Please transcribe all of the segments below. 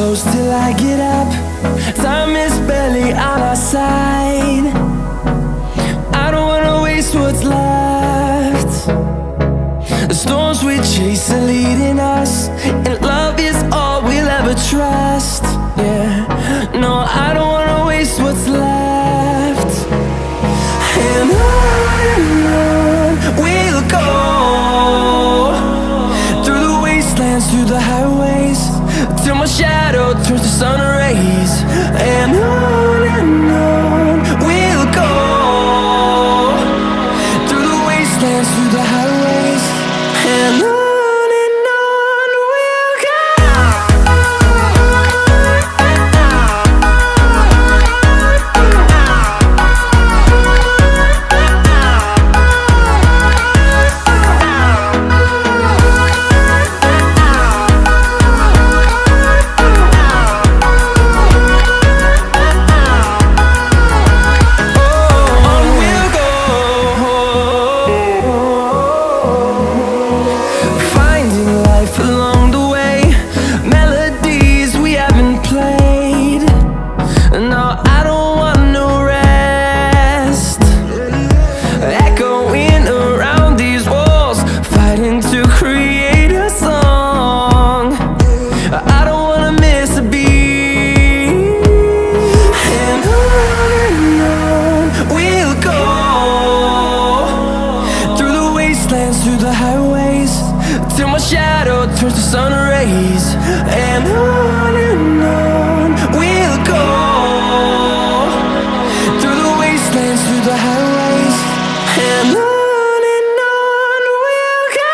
close till I get up. Time is barely on our side. I don't wanna waste what's left. The storms we chase are leading us, and love is all we'll ever trust. Yeah, no, I don't wanna waste what's left. And on we'll go, through the wastelands, through the highways, till my shadow turns to sun rays. And on we'll go, through the wastelands, through the highways, and on we'll go. Through the highways, till my shadow turns to sun rays. And on we'll go, through the wastelands, through the highways, and on we'll go.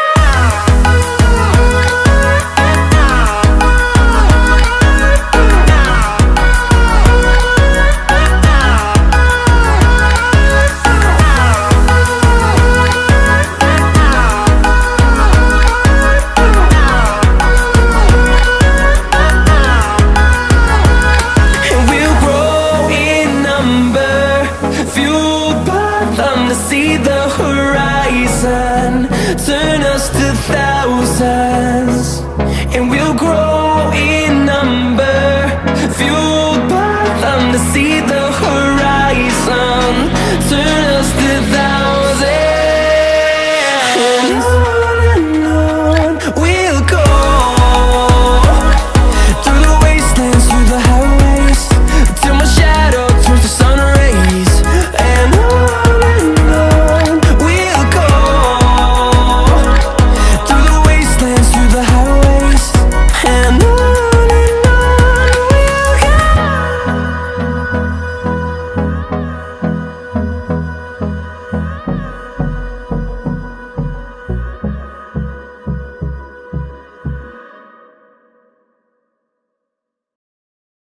See the horizon turn us to thousands, and we'll grow in number, fueled by them to see the